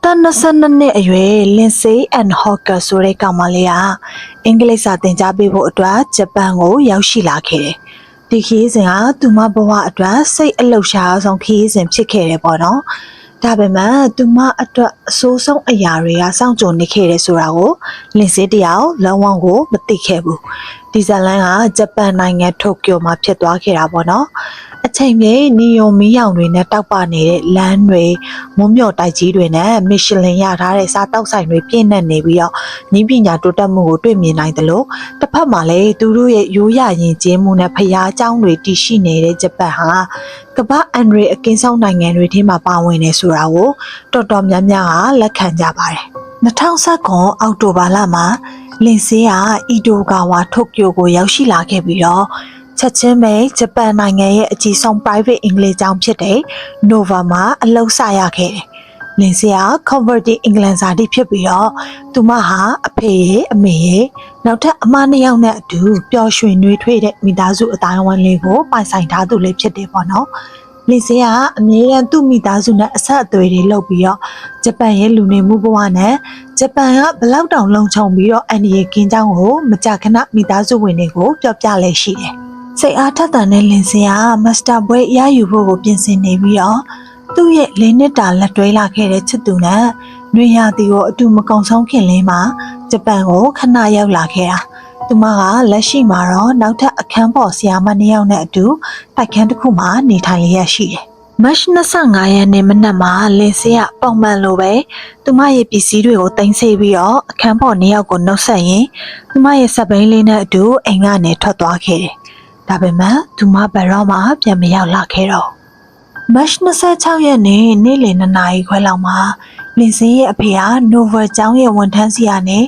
22 နှစ်အရွယ် Lindsay and Hawker ဆိုတဲ့ကောင်မလေးကအင်္ဂလိပ်စာသင်ကြားပေးဖို့အတွက်ဂျပန်ကိုရောက်ရှိလာခဲ့တယ်။ဒီခရီးစဉ်ကသူမဘဝအတွက်စိတ်အလှုပ်ရှားဆုံးခရီးစဉ်ဖြစ်ခဲ့တယ်ပေါ့နော်။ဒါပေမဲ့သူမအတွက်အဆိုးဆုံးအရာတွေကစောင့်ကြုံနေခဲ့တယ်ဆိုတာကိုLindsayတယောက်လုံးဝကိုမသိခဲ့ဘူး။ဒီဇလန်ကဂျပန်နိုင်ငံတိုကျိုမှာဖြစ်သွားခဲ့တာပေါ့နော်။အချိန်ပြည့်နီယွန်မီးရောင်တွေနဲ့တောက်ပနေတဲ့လမ်းတွေမုံမြော်တိုက်ကြီးတွေနဲ့မီရှလင်ရထားတဲ့စားတောက်ဆိုင်တွေပြည့်နှက်နေပြီးတော့နီးပညာတိုးတက်မှုကိုတွေ့မြင်နိုင်တယ်လို့တစ်ဖက်မှာလည်းသူတို့ရဲ့ရိုးရာယဉ်ကျေးမှုနဲ့ဖျားเจ้าတွေတည်ရှိနေတဲ့ဂျပန်ဟာကမ္ဘာအန်ရီအကင်းဆုံးနိုင်ငံတွေထဲမှာပါဝင်နေဆိုတာကိုတော်တော်များများကလက်ခံကြပါတယ်2019အောက်တိုဘာလမှာLindsayကအီဒိုဂါဝါတိုကျိုကိုရောက်ရှိလာခဲ့ပြီးတော့ချက်ချင်းပဲဂျပန်နိုင်ငံရဲ့အကြီးဆုံး private အင်္ဂလိပ်ကျောင်းဖြစ်တဲ့ Nova မှာအလုပ်စရခဲ့တယ်။ Lindsayက converted အင်္ဂလန်စာတိဖြစ်ပြီးတော့သူမဟာအဖေရဲ့အမေရဲ့နောက်ထပ်အမနှစ်ယောက်နဲ့အတူပျော်ရွှင်နှွေးထွေးတဲ့မိသားစုအတိုင်းအဝန်းလေးကိုပိုင်ဆိုင်ထားသူလေးဖြစ်တယ်ပေါ့နော်။ Lindsayကအမြဲတမ်းသူ့မိသားစုနဲ့အဆက်အသွယ်တွေလုပ်ပြီးတော့ဂျပန်ရဲ့လူနေမှုဘဝနဲ့ဂျပန်ကဘလောက်တောင်လုံခြုံပြီးတော့အန်ဒီရဲ့ကင်းကျောင်းကိုမကြာခဏမိသားစုဝင်တွေကိုပြောပြလဲရှိတယ်။စိတ်အားထက်သန်တဲ့Lindsayကမစတာဘွဲရယူဖို့ကိုပြင်ဆင်နေပြီးတော့သူ့ရဲ့၄နှစ်တာလက်တွဲလာခဲ့တဲ့ချစ်သူနဲ့နှွေရာသီကိုအတူမကုံဆုံးခင်လေးမှာဂျပန်ကိုခဏရောက်လာခဲ့တာသူမကလက်ရှိမှာတော့နောက်ထပ်အခန်းပေါ်ဆရာမနှစ်ယောက်နဲ့အတူတိုက်ခန်းတစ်ခုမှာနေထိုင်လျက်ရှိတယ်မတ်25ရက်နေ့မနက်မှာLindsayကပုံမှန်လိုပဲသူမရဲ့ပစ္စည်းတွေကိုတင်ဆေးပြီးတော့အခန်းပေါ်နှစ်ယောက်ကိုနှုတ်ဆက်ရင်သူမရဲ့စက်ဘိန်းလေးနဲ့အတူအိမ်ကနေထွက်သွားခဲ့တယ်ဒါပေမဲ့သူမဘယ်တော့မှပြန်မရောက်လာခဲ့တော့မတ်26ရက်နေ့နေ့လယ်2နာရီခွဲလောက်မှာLindsayရဲ့အဖေက Nova ကျောင်းရဲ့ဝန်ထမ်းစီကနေ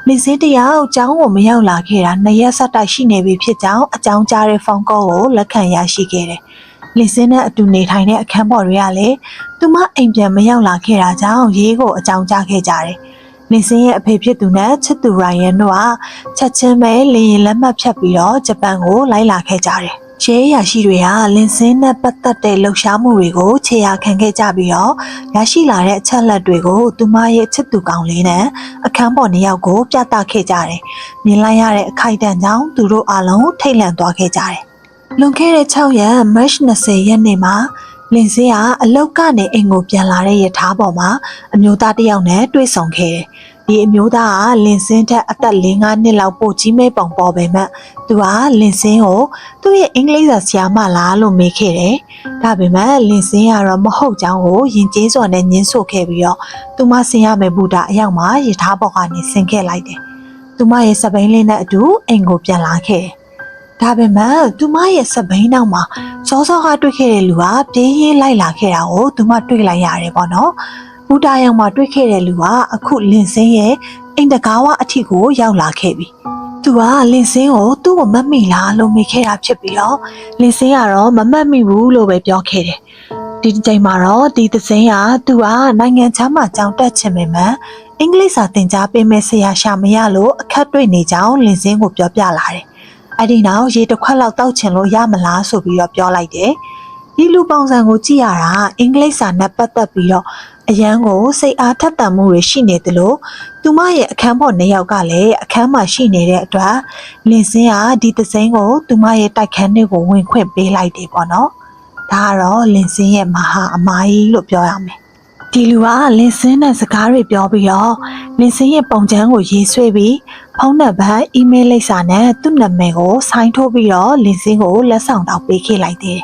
Lindsayတယောက်ကျောင်းကိုမရောက်လာခဲ့တာ2ရက်ဆက်တိုက်ရှိနေပြီဖြစ်ကြောင်းအကြောင်းကြားတဲ့ဖုန်းကောကိုလက်ခံရရှိခဲ့တယ်။ Lindsayနဲ့အတူနေထိုင်တဲ့အခန်းပေါ်တွေကလည်းသူမအိမ်ပြန်မရောက်လာခဲ့တာကြောင့်ရေးကိုအကြောင်းကြားခဲ့ကြတယ်။Lindsayရဲ့အဖေဖြစ်သူနဲ့ချစ်သူRyanတို့ကချက်ချင်းပဲလေရင်လက်မှတ်ဖြတ်ပြီးတော့ဂျပန်ကိုလိုက်လာခဲ့ကြတယ်။ရဲရရှိတွေကLindsayနဲ့ပတ်သက်တဲ့လှုပ်ရှားမှုတွေကိုခြေရာခံခဲ့ကြပြီးတော့ရရှိလာတဲ့အချက်လက်တွေကိုသူမရဲ့ချစ်သူကောင်လေးနဲ့အခန်းပေါ်နှစ်ယောက်ကိုပြသခဲ့ကြတယ်။မြင်လိုက်ရတဲ့အခိုက်အတန့်ကြောင့်သူတို့အလုံးထိတ်လန့်သွားခဲ့ကြတယ်။လွန်ခဲ့တဲ့6ရက်မတ်20ရက်နေ့မှာLindsayကအလောက်ကနေအိမ်ကိုပြန်လာတဲ့ရထားပေါ်မှာအမျိုးသားတစ်ယောက်နဲ့တွေ့ဆုံခဲ့တယ်။ဒီအမျိုးသားကLindsayထက်အသက်4-5နှစ်လောက်ပိုကြီးမဲပုံပေါ်ပေမဲ့သူကLindsayကိုသူ့ရဲ့အင်္ဂလိပ်စာဆရာမလားလို့မေးခဲ့တယ်။ဒါပေမဲ့Lindsayကတော့မဟုတ်ကြောင်းကိုယဉ်ကျေးစွာနဲ့ညှင်းဆိုခဲ့ပြီးတော့သူမဆင်ရမယ့်ဘူတာအရောက်မှာရထားပေါ်ကနေဆင်းခဲ့လိုက်တယ်။သူမရဲ့စပိန်လေးနဲ့အတူအိမ်ကိုပြန်လာခဲ့တယ်။ဒါပေမဲ့သူမရဲ့စပိန်နောက်မှာစောစောကတွေ့ခဲ့တဲ့လူကပြေးရေးလိုက်လာခဲ့တာကိုသူမတွေ့လိုက်ရတယ်ပေါ့နော်။ဘူတာရောက်မှာတွေ့ခဲ့တဲ့လူကအခုLindsayရဲ့အိမ်တကားဝအထိကိုရောက်လာခဲ့ပြီ။သူကLindsayကိုသူ့ကိုမတ်မိလားလို့မေးခဲ့တာဖြစ်ပြီးတော့Lindsayကတော့မမတ်မိဘူးလို့ပဲပြောခဲ့တယ်။ဒီချိန်မှာတော့ဒီသစိမ်းကသူကနိုင်ငံခြားမှာကြောင်တက်ချင်ပေမဲ့အင်္ဂလိပ်စာသင်ကြားပေးမဲ့ဆရာရှာမရလို့အခက်တွေ့နေကြောင်းLindsayကိုပြောပြလာတယ်။အဲ့ဒီနောက်ရေတစ်ခွက်လောက်တောက်ချင်လို့ရမလားဆိုပြီးတော့ပြောလိုက်တယ်။ဒီလူပုံစံကိုကြည့်ရတာအင်္ဂလိပ်စာနဲ့ပတ်သက်ပြီးတော့အရန်ကိုစိတ်အားထက်သန်မှုတွေရှိနေတယ်လို့သူမရဲ့အခန်းပေါ်နှစ်ယောက်ကလည်းအခန်းမှာရှိနေတဲ့အတွက်Lindsayကဒီသစိမ်းကိုသူမရဲ့တိုက်ခန်းတွေကိုဝင်ခွင့်ပေးလိုက်တယ်ပေါ့နော်ဒါကတော့Lindsayရဲ့မဟာအမားကြီးလို့ပြောရမယ်ဒီလူကLindsayနဲ့စကားတွေပြောပြီးတော့Lindsayရဲ့ပုံချမ်းကိုရေးဆွဲပြီးဖုန်းနံပါတ်အီးမေးလ်လိပ်စာနဲ့သူ့နာမည်ကိုဆိုင်းထိုးပြီးတော့Lindsayကိုလက်ဆောင်တောက်ပေးခဲ့လိုက်တယ်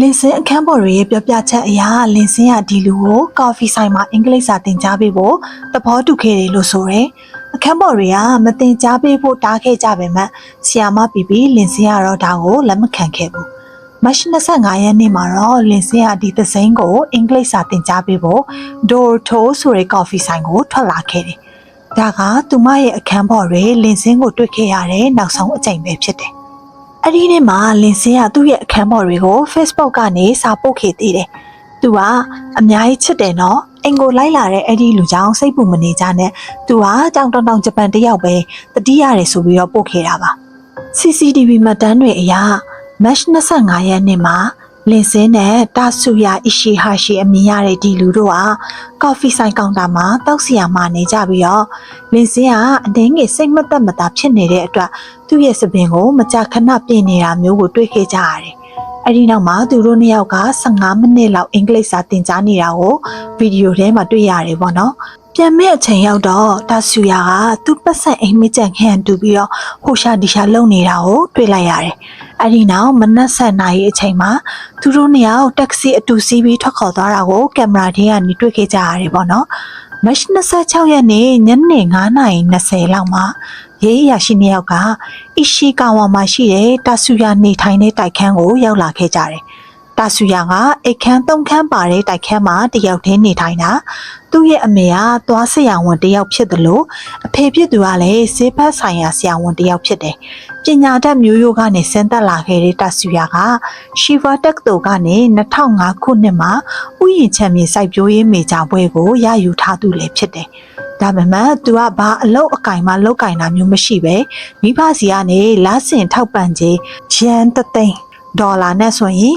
Lindsayအခန်းပေါ်ရဲ့ပြောပြချက်အရLindsayကဒီလူကိုကော်ဖီဆိုင်မှာအင်္ဂလိပ်စာသင်ကြားပေးဖို့သဘောတူခဲ့တယ်လို့ဆိုရယ်အခန်းပေါ်တွေကမသင်ကြားပေးဖို့တားခဲ့ကြပေမဲ့ဆီယာမပီပီLindsayကတော့ဒါကိုလက်မခံခဲ့ဘူးမတ်25ရက်နေ့မှာတော့Lindsayကဒီသစိမ်းကိုအင်္ဂလိပ်စာသင်ကြားပေးဖို့Dortoဆိုတဲ့ကော်ဖီဆိုင်ကိုထွက်လာခဲ့တယ်ဒါကသူမရဲ့အခန်းပေါ်တွေLindsayကိုတွေ့ခဲ့ရတဲ့နောက်ဆုံးအကြိမ်ပဲဖြစ်တယ်အဲ့ဒီနေ့မှာLindsayကသူ့ရဲ့အခန်းပေါ်တွေကို Facebook ကနေစာပို့ခဲ့သေးတယ်။သူကအများကြီးချစ်တယ်နော်။အိမ်ကိုလိုက်လာတဲ့အဲ့ဒီလူကြောင့်စိတ်ပူမနေကြနဲ့။သူကကြောင်တောင်ဂျပန်တယောက်ပဲတတိရတယ်ဆိုပြီးတော့ပို့ခဲ့တာပါ။ CCTV မှတ်တမ်းတွေအရမတ်25ရက်နေ့မှာ လင်စင်းနဲ့တာဆူယာအီရှီဟာရှီအမည်ရတဲ့ဒီလူတို့ဟာကော်ဖီဆိုင်ကောင်တာမှာတောက်စီယာမှာနေကြပြီးတော့လင်စင်းကအနှင်းငယ်စိတ်မသက်မသာဖြစ်နေတဲ့အတွက်သူ့ရဲ့စပင်ကိုမကြာခဏပြင်နေတာမျိုးကိုတွေ့ခဲ့ကြရတယ်။အဲဒီနောက်မှာသူတို့နှစ်ယောက်က15မိနစ်လောက်အင်္ဂလိပ်စာသင်ကြားနေတာကိုဗီဒီယိုထဲမှာတွေ့ရတယ်ပေါ့နော်။ပြန်မဲ့အချိန်ရောက်တော့တာဆူယာကသူ့ပတ်ဆက်အိမ်မကြံခန့်တူပြီးတော့ဟိုရှာဒီရှာလုံနေတာကိုတွေ့လိုက်ရတယ်။အဲဒီနောက်မနက်7:00နာရီအချိန်မှာသူတို့နှစ်ယောက်တက္ကစီအတူစီးပြီးထွက်ခေါ်သွားတာကိုကင်မရာထဲကနေတွေ့ခဲ့ကြရတယ်ပေါ့နော်။မတ်26ရက်နေ့ညနေ9:20လောက်မှာရေးအရာရှိနှစ်ယောက်ကအီရှီကာဝါမှာရှိတဲ့တာဆူယာနေထိုင်တဲ့တိုက်ခန်းကိုရောက်လာခဲ့ကြတယ်။တာဆူယာကအိတ်ခမ်း3ခန်းပါတဲ့တိုက်ခန်းမှာတယောက်တည်းနေထိုင်တာသူ့ရဲ့အမေကသွားဆရာဝန်တယောက်ဖြစ်တယ်လို့အဖေဖြစ်သူကလည်းဈေးဘက်ဆိုင်ရာဆရာဝန်တယောက်ဖြစ်တယ်။ပညာတတ်မျိုးရိုးကနေဆင်းသက်လာခဲ့တဲ့တာဆူယာကရှီဗာတက်တိုကနေ2005ခုနှစ်မှာဥယျာဉ်ချမ်းမြေစိုက်ပျိုးရေးမေဂျာဘွဲကိုရယူထားသူလည်းဖြစ်တယ်။ဒါပေမဲ့သူကဘာအလုပ်အကင်မှလုပ်ကင်တာမျိုးမရှိပဲမိဘစီကနေလဆင်ထောက်ပံ့ခြင်းရန်တသိန်းဒေါ်လာနဲ့ဆိုရင်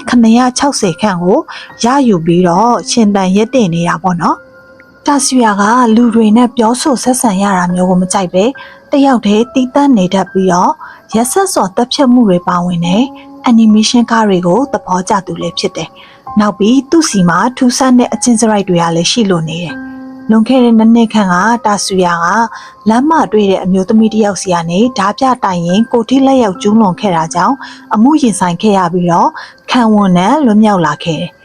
960ခန့်ကိုရယူပြီးတော့ရှင်တန်ရက်တင်နေတာပေါ့နော်။တာဆူယာကလူတွေနဲ့ပြောဆိုဆက်ဆံရတာမျိုးကိုမကြိုက်ပဲတယောက်တည်းတီးတန့်နေတတ်ပြီးတော့ရက်ဆက်စွာတပ်ဖြတ်မှုတွေပါဝင်တဲ့အနီမေးရှင်းကားတွေကိုသဘောကျသူလည်းဖြစ်တယ်။နောက်ပြီးသူ့စီမှာထူးဆန်းတဲ့အချင်းစရိုက်တွေကလည်းရှိလို့နေတယ်။လွန်ခဲ့တဲ့နှစ်ခန့်ကတာဆူယာကလမ်းမတွေ့တဲ့အမျိုးသမီးတစ်ယောက်စီကနေဓာပြတိုင်ရင်ကိုထိလက်ရောက်ကျူးလွန်ခဲ့တာကြောင့်အမှုရင်ဆိုင်ခဲ့ရပြီးတော့ခံဝန်နဲ့လွတ်မြောက်လာခဲ့တယ်။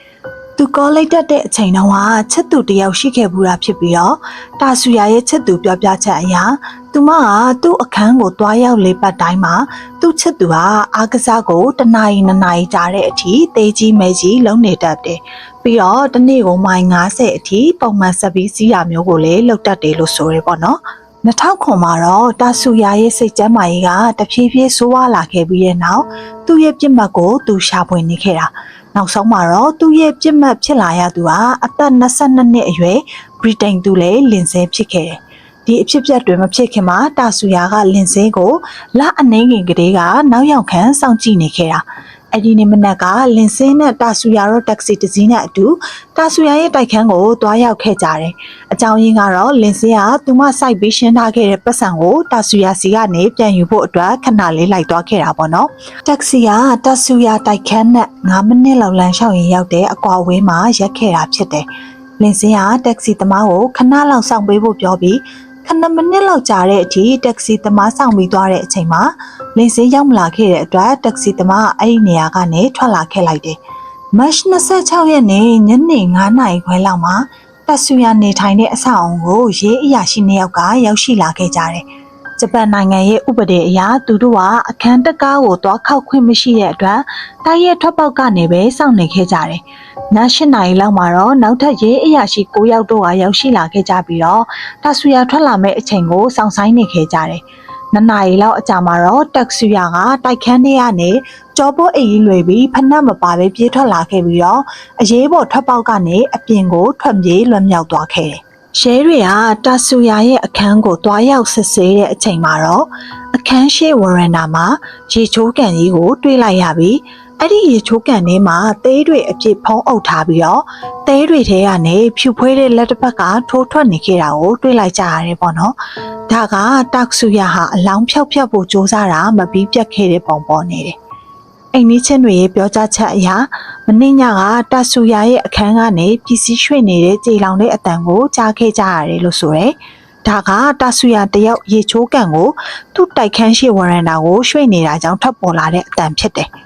သူကောလိပ်တက်တဲ့အချိန်တုန်းကချစ်သူတစ်ယောက်ရှိခဲ့ဘူးတာဖြစ်ပြီးတော့တာဆူယာရဲ့ချစ်သူပြောပြချက်အရသူမကသူ့အခန်းကိုတွားရောက်လေးပတ်တိုင်းမှာသူ့ချစ်သူဟာအားကစားကို1နာရီ2နာရီကြာတဲ့အထိတေးကြီးမဲကြီးလုံးနေတတ်တယ်။ပြီးတော့တစ်နေ့ကိုမိုင်90အထိပုံမှန်ဆက်ပြီးစီးရမျိုးကိုလည်းလုပ်တတ်တယ်လို့ဆိုရဲပေါ့နော်။2009မှာတော့တာဆူယာရဲ့စိတ်ကျန်းမာရေးကတဖြည်းဖြည်းဆိုးဝါးလာခဲ့ပြီးတဲ့နောက်သူ့ရဲ့ပြစ်မှတ်ကိုသူရှာဖွေနေခဲ့တာ။နောက်ဆုံးမှာတော့သူ့ရဲ့ပြစ်မှတ်ဖြစ်လာရသူဟာအသက်22နှစ်အရွယ်ဗြိတိန်သူလည်းလင်စဲဖြစ်ခဲ့တယ်။ဒီအဖြစ်အပျက်တွေမဖြစ်ခင်မှာတာဆူယာကလင်စဲကိုလအနှင်းငင်ကလေးကနောက်ရောက်ခံစောင့်ကြည့်နေခဲ့တာ။အဲ့ဒီနေ့မနက်ကလင်စင်းနဲ့တာဆူယာတို့တက္ကစီတစ်စီးနဲ့အတူတာဆူယာရဲ့တိုက်ခန်းကိုတွားရောက်ခဲ့ကြတယ်။အကြောင်းရင်းကတော့လင်စင်းကသူမစိုက်ပြီးရှင်းထားခဲ့တဲ့ပတ်စံကိုတာဆူယာစီကနေပြန်ယူဖို့အတွက်ခဏလေးလိုက်သွားခဲ့တာပေါ့နော်။တက္ကစီကတာဆူယာတိုက်ခန်းနဲ့9မိနစ်လောက်လမ်းလျှောက်ရင်ရောက်တဲ့အကွာဝေးမှာရက်ခဲ့တာဖြစ်တယ်။လင်စင်းကတက္ကစီသမားကိုခဏလောက်စောင့်ပေးဖို့ပြောပြီး9မိနစ်လောက်ကြာတဲ့အထိတက္ကစီသမားဆောင်ပြီးသွားတဲ့အချိန်မှာလင်စင်းရောက်မလာခဲ့တဲ့အတွက်တက္ကစီသမားအဲ့ဒီနေရာကနေထွက်လာခဲ့လိုက်တယ်။မတ်26ရက်နေ့ညနေ9:00နာရီခွဲလောက်မှာတာဆူယာနေထိုင်တဲ့အဆောက်အအုံကိုရေးအရာရှိ2ယောက်ကရောက်ရှိလာခဲ့ကြတယ်။ဂျပန်နိုင်ငံရဲ့ဥပဒေအရသူတို့ကအခန်းတကားကိုတွားခောက်ခွင့်မရှိတဲ့အတွက်တိုက်ရဲထွက်ပေါက်ကနေပဲစောင့်နေခဲ့ကြတယ်။ည8:00နာရီလောက်မှာတော့နောက်ထပ်ရေးအရာရှိ9ယောက်တို့ကရောက်ရှိလာခဲ့ကြပြီးတော့တာဆူယာထွက်လာမယ့်အချိန်ကိုစောင့်ဆိုင်းနေခဲ့ကြတယ်။2နာရီလောက်အကြာမှာတော့တက်ဆူယာကတိုက်ခန်းထဲကနေကြောပိုးအိမ်လွယ်ပြီးဖနက်မပါပဲပြေးထွက်လာခဲ့ပြီးတော့အရေးပေါ်ထွက်ပေါက်ကနေအပြင်ကိုထွက်ပြေးလွတ်မြောက်သွားခဲ့တယ်။ရဲတွေကတာဆူယာရဲ့အခန်းကိုတွားရောက်စစ်ဆေးတဲ့အချိန်မှာတော့အခန်းရှိဝရန်နာမှာရေချိုးကန်ကြီးကိုတွေ့လိုက်ရပြီးအဲ့ဒီရေချိုးကန်ထဲမှာသေးတွေအပြည့်ဖုံးအုပ်ထားပြီးတော့သေးတွေထဲကနေဖြူဖွေးတဲ့လက်တစ်ဖက်ကထိုးထွက်နေခဲ့တာကိုတွေ့လိုက်ကြရတယ်ပေါ့နော်။ဒါကတက်ဆူယာဟာအလောင်းဖြောက်ဖြတ်ဖို့စ조사တာမပြီးပြတ်ခဲ့တဲ့ပုံပေါ်နေတယ်။အိမ်နီးချင်းတွေရဲ့ပြောကြားချက်အရမနေ့ညကတက်ဆူယာရဲ့အခန်းကနေပစ္စည်းရွှေ့နေတဲ့ကြေလောင်တဲ့အတန်ကိုကြားခဲ့ကြရတယ်လို့ဆိုရယ်။ဒါကတာဆူယာတယောက်ရေချိုးကန်ကိုသူ့တိုက်ခန်းရှိဝရန်နာကိုရွှေ့နေတာကြောင့်ထွက်ပေါ်လာတဲ့အတန်ဖြစ်တယ်။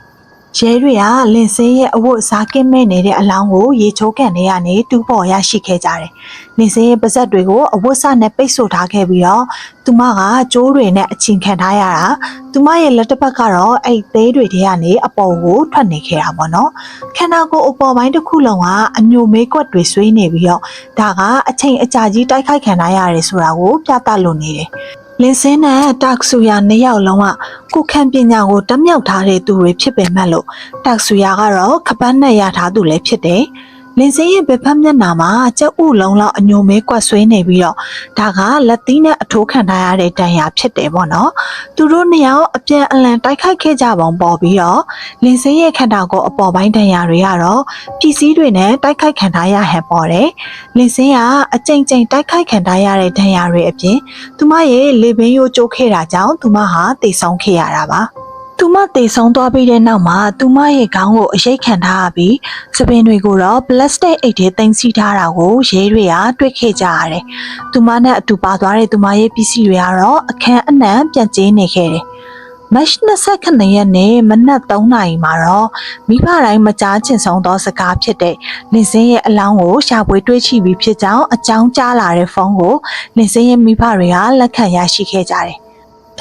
ရဲတွေကလင်စင်းရဲ့အဝတ်အစားကင်းမဲ့နေတဲ့အလောင်းကိုရေချိုးကန်ထဲကနေတူးပေါ်ရရှိခဲ့ကြတယ်။လင်စင်းရဲ့ပါးစပ်တွေကိုအဝတ်စနဲ့ပိတ်ဆို့ထားခဲ့ပြီးတော့သူမကကြိုးတွေနဲ့အချင်ခံထားရတာသူမရဲ့လက်တစ်ဖက်ကတော့အဲ့သေးတွေထဲကနေအပေါ်ကိုထွက်နေခဲ့တာပေါ့နော်။ခန္ဓာကိုယ်အပေါ်ပိုင်းတစ်ခုလုံးကအညိုမေးကွက်တွေဆွေးနေပြီးတော့ဒါကအချိန်အကြာကြီးတိုက်ခိုက်ခံထားရတယ်ဆိုတာကိုပြသလို့နေတယ်။လင်စင်းနဲ့တက်ဆူယာ2ယောက်လုံးကကိုခံပညာကိုတက်မြောက်ထားတဲ့သူတွေဖြစ်ပေမဲ့လို့တက်ဆူယာကတော့ခပတ်နဲ့ရထားသူလည်းဖြစ်တယ်။ လင်းစင်းရဲ့ဘက်ဖက်မျက်နှာမှာကြက်ဥလုံးလောက်အညိုမဲကွက်ဆွေးနေပြီးတော့ဒါကလက်သီးနဲ့အထိုးခံထားရတဲ့တန်ရာဖြစ်တယ်ပေါ့နော်သူတို့နှစ်ယောက်အပြန်အလှန်တိုက်ခိုက်ခဲ့ကြပုံပေါ်ပြီးတော့လင်းစင်းရဲ့ခန္ဓာကိုယ်အပေါ်ပိုင်းတန်ရာတွေကတော့ပစ္စည်းတွေနဲ့တိုက်ခိုက်ခံထားရဟန်ပေါ်တယ်လင်းစင်းကအကြိမ်ကြိမ်တိုက်ခိုက်ခံထားရတဲ့တန်ရာတွေအပြင်သူမရဲ့လေပင်ရိုးကျိုးခဲ့တာကြောင့်သူမဟာတိတ်ဆုံးခဲ့ရတာပါသူမတေဆုံးသွားပြီးတဲ့နောက်မှာသူမရဲ့ခေါင်းကိုအရိတ်ခံထားရပြီးစပင်တွေကိုတော့ပလတ်စတစ်အိတ်ထဲသိမ်းဆည်းထားတာကိုရဲတွေကတွေ့ခဲ့ကြရတယ်။သူမနဲ့အတူပါသွားတဲ့သူမရဲ့ပစ္စည်းတွေကတော့အခန်းအနှံပြန့်ကျဲနေခဲ့တယ်။မတ်29ရက်နေ့မနက်3နာရီမှာတော့မိဘတိုင်းမကြားချင်ဆုံးသောစကားဖြစ်တဲ့လင်းစင်းရဲ့အလောင်းကိုရှာဖွေတွေ့ရှိပြီးဖြစ်ကြောင်းအကြောင်းကြားလာတဲ့ဖုန်းကိုလင်းစင်းရဲ့မိဘတွေကလက်ခံရရှိခဲ့ကြတယ်။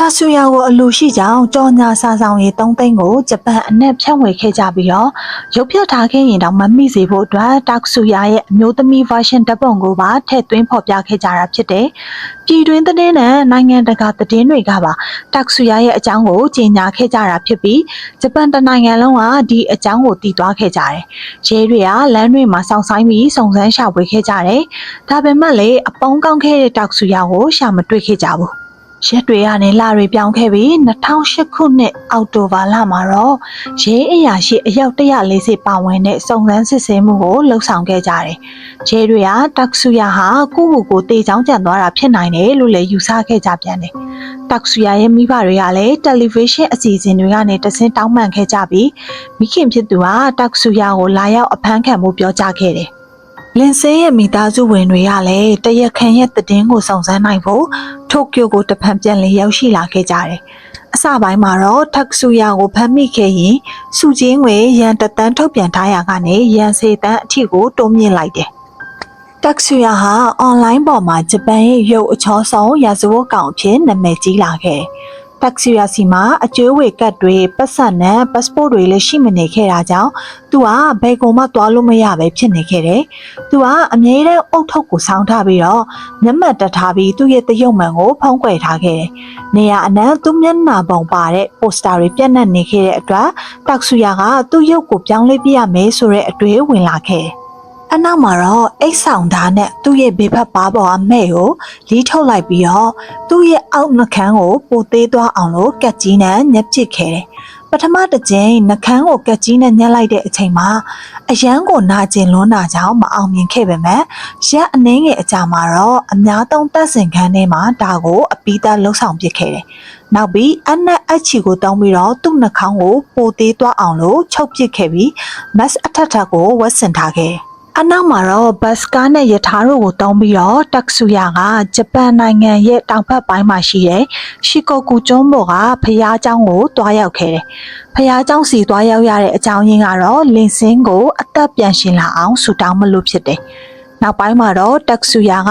တာဆူယာကိုအလိုရှိကြောင်းကြော်ညာစာဆောင်ရေး3သိန်းကိုဂျပန်အနက်ဖြန့်ဝေခဲ့ကြပြီးတော့ရုပ်ပြထားခဲ့ရင်တော့မမိစေဖို့အတွက်တာဆူယာရဲ့အမျိုးသမီး version ဓာတ်ပုံကိုပါထည့်သွင်းဖော်ပြခဲ့ကြတာဖြစ်တယ်။ပြည်တွင်းသတင်းနဲ့နိုင်ငံတကာသတင်းတွေကပါတာဆူယာရဲ့အကြောင်းကိုကြေညာခဲ့ကြတာဖြစ်ပြီးဂျပန်တနိုင်ငံလုံးကဒီအကြောင်းကိုတည်သွားခဲ့ကြတယ်။ရဲတွေကလမ်းတွေမှာစောင့်ဆိုင်ပြီးစုံစမ်းရှာဖွေခဲ့ကြတယ်။ဒါပေမဲ့လည်းအပေါင်းကောင်းခဲ့တဲ့တာဆူယာကိုရှာမတွေ့ခဲ့ကြဘူး။ရက်တွေကနေလတွေပြောင်းခဲ့ပြီး2008ခုနှစ်အောက်တိုဘာလမှာတော့ရဲအရာရှိအယောက်140ပါဝင်တဲ့စုံစမ်းစစ်ဆေးမှုကိုလှုပ်ဆောင်ခဲ့ကြတယ်။ရဲတွေကတက်ဆူယာဟာကိုယ့်ကိုယ်တေချောင်းကျန်သွားတာဖြစ်နိုင်တယ်လို့လည်းယူဆခဲ့ကြပြန်တယ်။တက်ဆူယာရဲ့မိဘတွေကလည်းတယ်လီဗီရှင်းအစီအစဉ်တွေကနေတဆင့်တောင်းပန်ခဲ့ကြပြီးမိခင်ဖြစ်သူဟာတက်ဆူယာကိုလာရောက်အဖမ်းခံဖို့ပြောကြားခဲ့တယ်။လင်းစင်းရဲ့မိသားစုဝင်တွေကလည်းတရက်ခန့်ရဲ့သတင်းကိုစုံစမ်းနိုင်ဖို့တိုကျိုကိုတဖန်ပြန်လည်ရောက်ရှိလာခဲ့ကြတယ်။အစပိုင်းမှာတော့တက်ဆူယာကိုဖမ်းမိခဲ့ရင်စုချင်းငွေရန်တသန်းထုတ်ပြန်ထားရကနေရန်စေတန်းအထိကိုတိုးမြင့်လိုက်တယ်။တက်ဆူယာဟာအွန်လိုင်းပေါ်မှာဂျပန်ရဲ့ရုပ်အချောဆုံးရာဇဝတ်ကောင်အဖြစ်နာမည်ကြီးလာခဲ့တယ်။တက်ဆူယာစီမှာအကျွေးဝေကတ်တွေပတ်စံနဲ့ပတ်စပို့တွေလည်းရှိမနေခဲ့တာကြောင့်သူကဘယ်ကုန်မှသွားလို့မရပဲဖြစ်နေခဲ့တယ်။သူကအမြဲတမ်းအုတ်ထုပ်ကိုဆောင်းထားပြီးတော့မျက်မှန်တက်ထားပြီးသူ့ရဲ့တရုပ်မှန်ကိုဖုံးကွယ်ထားခဲ့တယ်။နေရာအနှံ့သူ့မျက်နှာပုံပါတဲ့ပိုစတာတွေပြန့်နှံ့နေခဲ့တဲ့အတွက်တက်ဆူယာကသူ့ရုပ်ကိုပြောင်းလဲပြရမယ်ဆိုတဲ့အတွေးဝင်လာခဲ့တယ်။အနောက်မှာတော့အိတ်ဆောင်သားနဲ့သူ့ရဲ့ဘေးဖက်ပါပေါ်အမဲ့ကိုလီးထုတ်လိုက်ပြီးတော့သူ့ရဲ့အောက်နှခမ်းကိုပိုသေးသွားအောင်လို့ကက်ကြီးနဲ့ညက်ပစ်ခဲ့တယ်။ပထမတစ်ကြိမ်နှခမ်းကိုကက်ကြီးနဲ့ညက်လိုက်တဲ့အချိန်မှာအရန်ကိုနာကျင်လွန်းတာကြောင့်မအောင်မြင်ခဲ့ပေမဲ့ရက်အနှင်းငယ်အကြာမှာတော့အများသုံးတပ်စင်ခန်းထဲမှာဒါကိုအပီးသက်လှုပ်ဆောင်ပစ်ခဲ့တယ်။နောက်ပြီးအနက်အချီကိုတောင်းပြီးတော့သူ့နှခေါင်းကိုပိုသေးသွားအောင်လို့ချုပ်ပစ်ခဲ့ပြီးမတ်အထက်ထက်ကိုဝတ်ဆင်ထားခဲ့တယ်။အနောက်မှာတော့ဘတ်စကားနဲ့ရထားတို့ကိုတုံးပြီးတော့တက်ဆူယာကဂျပန်နိုင်ငံရဲ့တောင်ဘက်ပိုင်းမှာရှိတဲ့ရှီကိုကူကျွန်းပေါ်ကဖျားเจ้าကိုတွားရောက်ခဲ့တယ်။ဖျားเจ้าစီတွားရောက်ရတဲ့အကြောင်းရင်းကတော့လင်းစင်းကိုအသက်ပြန်ရှင်လာအောင်ဆူတောင်းမလို့ဖြစ်တယ်။နောက်ပိုင်းမှာတော့တက်ဆူယာက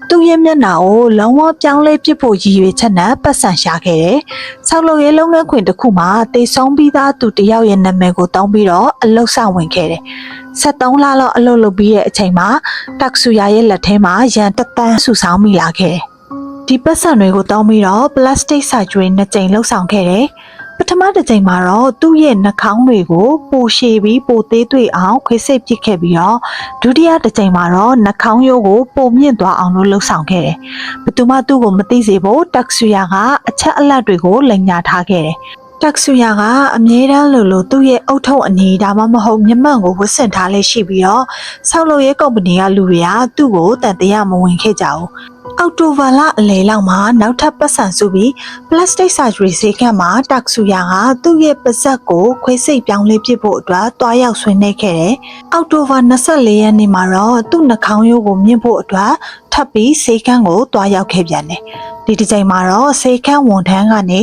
သူ့ရဲ့မျက်နှာကိုလုံးဝပြောင်းလဲပစ်ဖို့ရည်ရွယ်ချက်နဲ့ပတ်စံရှာခဲ့တယ်။ဆောက်လုပ်ရေးလုပ်ငန်းခွင်တစ်ခုမှာတေဆုံးပြီးသားသူတယောက်ရဲ့နာမည်ကိုတောင်းပြီးတော့အလုပ်ဆောင်ဝင်ခဲ့တယ်။73လလောက်အလုပ်လုပ်ပြီးတဲ့အချိန်မှာတက်ဆူယာရဲ့လက်ထဲမှာရန်တသန်းဆူဆောင်းမိလာခဲ့တယ်။ဒီပတ်စံတွေကိုတောင်းပြီးတော့ပလတ်စတစ်ဆာဂျရီ2ကြိမ်လှုပ်ဆောင်ခဲ့တယ်။ပထမတစ်ကြိမ်မှာတော့သူ့ရဲ့နှာခေါင်းတွေကိုပိုရှည်ပြီးပိုသေးသွေးအောင်ခွေးစိတ်ပစ်ခဲ့ပြီးတော့ဒုတိယတစ်ကြိမ်မှာတော့နှာခေါင်းရိုးကိုပိုမြင့်သွားအောင်လို့လှုပ်ဆောင်ခဲ့တယ်။ဘယ်သူမှသူ့ကိုမသိစေဖို့တက်ဆူယာကအချက်အလက်တွေကိုလိမ်ညာထားခဲ့တယ်။တက်ဆူယာကအမြဲတမ်းလိုသူ့ရဲ့အုတ်ထုပ်အနီးဒါမှမဟုတ်မျက်မှန်ကိုဝတ်ဆင်ထားလေးရှိပြီးတော့ဆောက်လုပ်ရေးကုမ္ပဏီကလူတွေကသူ့ကိုတန်တရားမဝင်ခဲ့ကြဘူး။အော်တိုဘာလအလယ်လောက်မှာနောက်ထပ်ပတ်စံစုပြီးပလတ်စတစ်ဆာဂျရီဆေးခန်းမှာတက်ဆူယာကသူ့ရဲ့ပါးစပ်ကိုခွေးစိတ်ပြောင်းလဲပစ်ဖို့အတွက်တွားရောက်ဆွေးနွေးခဲ့တယ်။အောက်တိုဘာ24ရက်နေ့မှာတော့သူ့နှာခေါင်းရိုးကိုမြင့်ဖို့အတွက်ထပ်ပြီးဆေးခန်းကိုတွားရောက်ခဲ့ပြန်တယ်။ဒီတစ်ချိန်မှာတော့ဆေးခန်းဝန်ထမ်းကနေ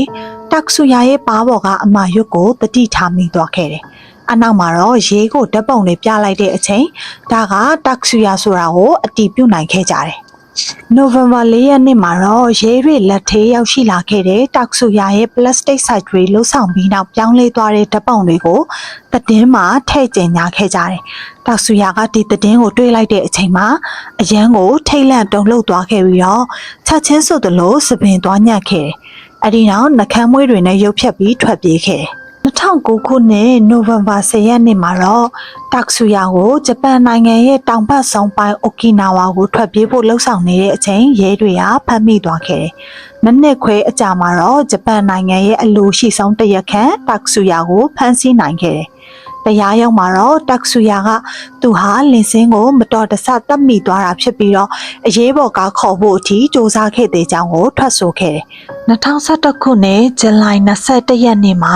တက်ဆူယာရဲ့ပါးပေါ်ကအမရွတ်ကိုတတိထားမိသွားခဲ့တယ်။အနောက်မှာတော့ရေကိုဓာတ်ပုံတွေပြလိုက်တဲ့အချိန်ဒါကတက်ဆူယာဆိုတာကိုအတည်ပြုနိုင်ခဲ့ကြတယ်။နိုဝင်ဘာ4ရက်နေ့မှာတော့ရဲတွေလက်ထဲရောက်ရှိလာခဲ့တဲ့တက်ဆူယာရဲ့ပလတ်စတစ်ဆိုင်တွေလှုပ်ဆောင်ပြီးနောက်ပြောင်းလဲသွားတဲ့ဓာတ်ပုံတွေကိုသတင်းမှာထည့်ကျင်ညာခဲ့ကြတယ်။တက်ဆူယာကဒီသတင်းကိုတွေးလိုက်တဲ့အချိန်မှာအရန်ကိုထိတ်လန့်တုန်လှုပ်သွားခဲ့ပြီးတော့ချက်ချင်းဆိုသလိုစပင်သွားညံ့ခဲ့တယ်။အဲဒီနောက်နှကမ်းမွေးတွေနဲ့ရုပ်ဖြတ်ပြီးထွက်ပြေးခဲ့တယ်။ 2009 ခုနှစ်နိုဝင်ဘာ 10 ရက်နေ့မှာတော့တက်ဆူယာကိုဂျပန်နိုင်ငံရဲ့တောင်ဘက်ဆုံးပိုင်းအိုကီနာဝါကိုထွက်ပြေးဖို့လှုံ့ဆော်နေတဲ့အချိန်ရဲတွေကဖမ်းမိသွားခဲ့တယ်။မိနစ်ခွဲအကြာမှာတော့ဂျပန်နိုင်ငံရဲ့အလိုရှိဆုံးတရားခံတက်ဆူယာကိုဖမ်းဆီးနိုင်ခဲ့တယ်။တရားရုံးမှာတော့တက်ဆူယာကသူဟာလင်စင်းကိုမတော်တဆတပ်မိသွားတာဖြစ်ပြီးတော့အရေးပေါ်ကားခေါ်ဖို့အထိစ조사ခဲ့တဲ့အကြောင်းကိုထွက်ဆိုခဲ့တယ်။2011 ခုနှစ်ဇူလိုင်21 ရက်နေ့မှာ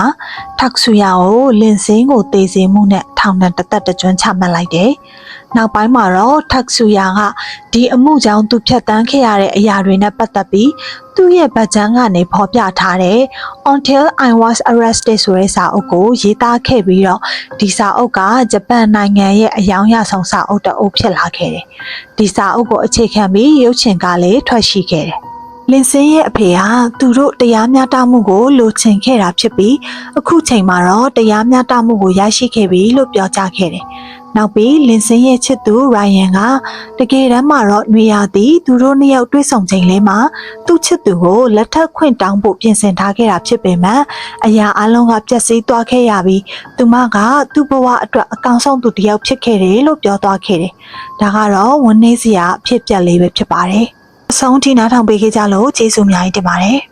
တက်ဆူယာကိုလင်စင်းကိုတေးစေမှုနဲ့ထောင်ဒဏ်တစ်သက်တစ်ကျွန်းချမှတ်လိုက်တယ်။နောက်ပိုင်းမှာတော့တက်ဆူယာကဒီအမှုကြောင့်သူဖြတ်တန်းခဲ့ရတဲ့အရာတွေနဲ့ပတ်သက်ပြီးသူ့ရဲ့ဗတ်ကျန်းကနေဖော်ပြထားတဲ့ Until I Was Arrested ဆိုတဲ့စာအုပ်ကိုရေးသားခဲ့ပြီးတော့ဒီစာအုပ်ကဂျပန်နိုင်ငံရဲ့အယောင်ရဆုံးစာအုပ်တစ်အုပ်ဖြစ်လာခဲ့တယ်။ဒီစာအုပ်ကိုအခြေခံပြီးရုပ်ရှင်ကလည်းထွက်ရှိခဲ့တယ်။လင်စင်းရဲ့အဖေဟာသူတို့တရားမျှတမှုကိုလိုချင်ခဲ့တာဖြစ်ပြီးအခုချိန်မှာတော့တရားမျှတမှုကိုရရှိခဲ့ပြီလို့ပြောကြားခဲ့တယ်။နောက်ပြီးလင်စင်းရဲ့ချစ်သူရိုင်ယန်ကတကယ်တမ်းမှာတော့နေရာသည်သူတို့နှစ်ယောက်တွေ့ဆုံချိန်လေးမှာသူ့ချစ်သူကိုလက်ထပ်ခွင့်တောင်းဖို့ပြင်ဆင်ထားခဲ့တာဖြစ်ပေမဲ့အရာအလုံးကပျက်စီးသွားခဲ့ရပြီးသူမကသူ့ဘဝအတွက်အကောင်ဆုံးသူတစ်ယောက်ဖြစ်ခဲ့တယ်လို့ပြောသွားခဲ့တယ်။ဒါကတော့ဝန်းနေစရာအဖြစ်အပျက်လေးပဲဖြစ်ပါတယ်။အဆုံးထိနားထောင်ပေးခဲ့ကြလို့ကျေးဇူးအများကြီးတင်ပါတယ်။